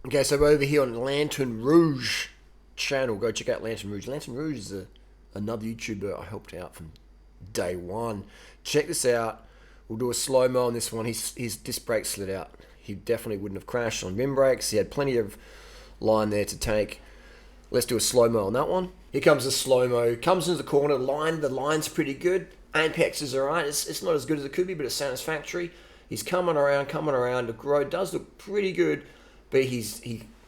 Okay, so we're over here on Lantern Rouge channel. Go check out Lantern Rouge. Lantern Rouge is another YouTuber I helped out from day one. Check this out. We'll do a slow-mo on this one. His disc brake slid out. He definitely wouldn't have crashed on rim brakes. He had plenty of line there to take. Let's do a slow-mo on that one. Here comes the slow-mo. Comes into the corner. The line's pretty good. Apex is alright. It's not as good as it could be, but it's satisfactory. He's coming around. The road does look pretty good, but he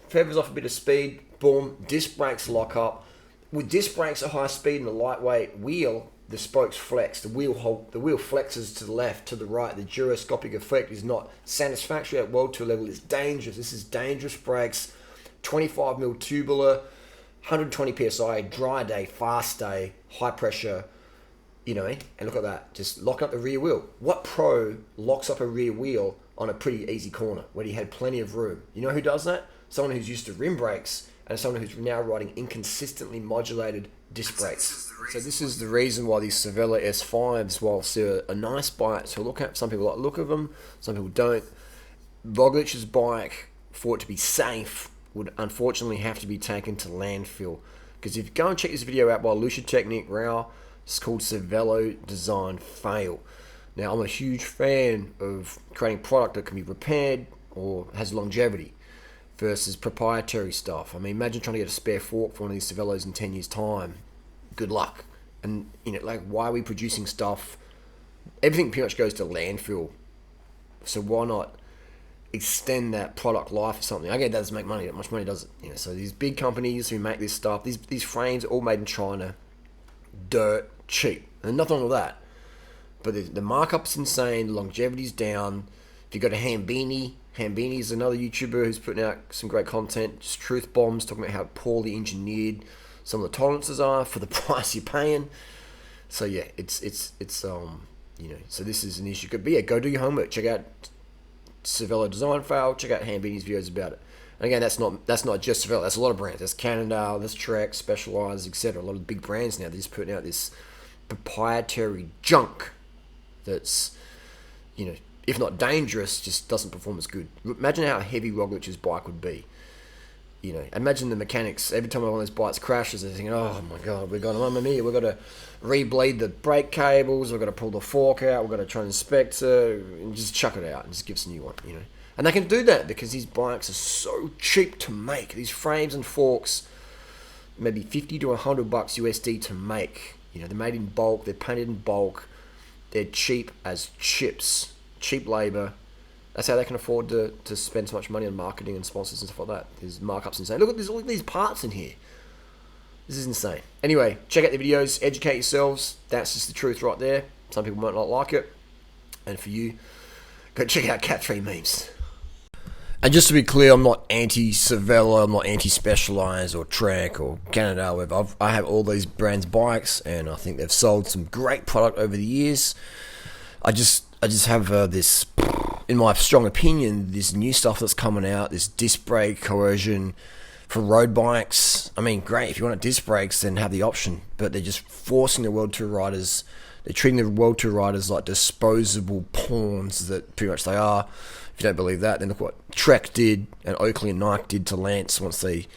feathers off a bit of speed. Boom. Disc brakes lock up. With disc brakes at high speed and a lightweight wheel, the spokes flex. The wheel flexes to the left, to the right. The gyroscopic effect is not satisfactory at World Tour level. It's dangerous. This is dangerous brakes. 25mm tubular, 120 psi, dry day, fast day, high pressure. And look at that. Just lock up the rear wheel. What pro locks up a rear wheel on a pretty easy corner when he had plenty of room? You know who does that? Someone who's used to rim brakes and someone who's now riding inconsistently modulated disc brakes. So this is the reason why these Cervelo S5s, whilst they're a nice bike to look at, some people like the look of them, some people don't. Roglic's bike, for it to be safe, would unfortunately have to be taken to landfill. Because if you go and check this video out by Lucia Technique Rao, it's called Cervelo Design Fail. Now, I'm a huge fan of creating product that can be repaired or has longevity versus proprietary stuff. I mean, imagine trying to get a spare fork for one of these Cervelos in 10 years' time. Good luck. And, why are we producing stuff? Everything pretty much goes to landfill. So why not extend that product life or something? Again, it doesn't make money. That much money does it. So these big companies who make this stuff, these frames are all made in China. Dirt cheap, and nothing wrong with that, but the markup's insane, the longevity's down. If you go to Hambini is another YouTuber who's putting out some great content, just truth bombs, talking about how poorly engineered some of the tolerances are for the price you're paying. So yeah, it's so this is an issue. But yeah, go do your homework, check out Cervelo Design Fail, check out Hambini's videos about it. And again, that's not just Cervelo. That's a lot of brands. That's Cannondale, that's Trek, Specialized, etc. A lot of big brands now. They're just putting out this proprietary junk that's, if not dangerous, just doesn't perform as good. Imagine how heavy Roglic's bike would be. Imagine the mechanics. Every time one of those bikes crashes, they're thinking, "Oh my God, we've got to re-bleed the brake cables. We've got to pull the fork out. We've got to try and inspect it and just chuck it out and just give us a new one." And they can do that because these bikes are so cheap to make. These frames and forks, maybe $50 to $100 USD to make. They're made in bulk. They're painted in bulk. They're cheap as chips. Cheap labor. That's how they can afford to spend so much money on marketing and sponsors and stuff like that. There's markups insane. Look at there's all these parts in here. This is insane. Anyway, check out the videos. Educate yourselves. That's just the truth right there. Some people might not like it. And for you, go check out Cat 3 Memes. And just to be clear, I'm not anti-Cervelo, I'm not anti-Specialized or Trek or Canada, whatever. I have all these brands' bikes, and I think they've sold some great product over the years. I just have this, in my strong opinion, this new stuff that's coming out, this disc brake coercion for road bikes. I mean, great, if you want disc brakes, then have the option. But they're just forcing the World Tour riders. They're treating the World Tour riders like disposable pawns that pretty much they are. If you don't believe that, then look what Trek did and Oakley and Nike did to Lance once the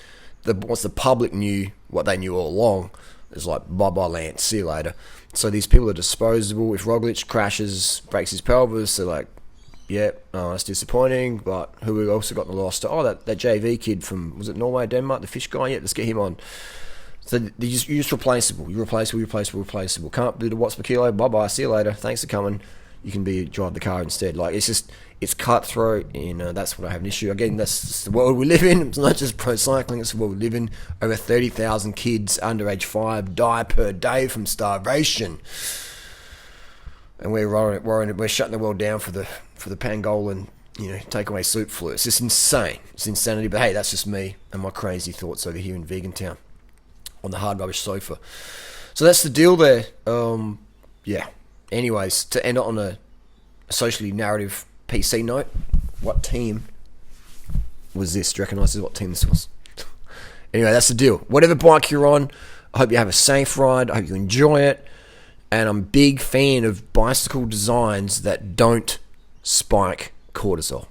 public knew what they knew all along. It's like, bye-bye Lance, see you later. So these people are disposable. If Roglic crashes, breaks his pelvis, they're like, yeah, that's disappointing, but who we also got in the roster? Oh, that JV kid from, was it Norway, Denmark, the fish guy? Yeah, let's get him on. So you're just replaceable. You're replaceable. Can't do the watts per kilo. Bye-bye, see you later. Thanks for coming. You can drive the car instead. It's cutthroat, and that's what I have an issue. Again, that's the world we live in. It's not just pro cycling, it's the world we live in. Over 30,000 kids under age 5 die per day from starvation. And we're shutting the world down for the Pangolin, take away soup flu. It's just insane. It's insanity. But hey, that's just me and my crazy thoughts over here in Vegan Town on the hard rubbish sofa. So that's the deal there. Yeah. Anyways, to end it on a socially narrative PC note, what team was this? Do you recognise what team this was? Anyway, that's the deal. Whatever bike you're on, I hope you have a safe ride. I hope you enjoy it. And I'm a big fan of bicycle designs that don't spike cortisol.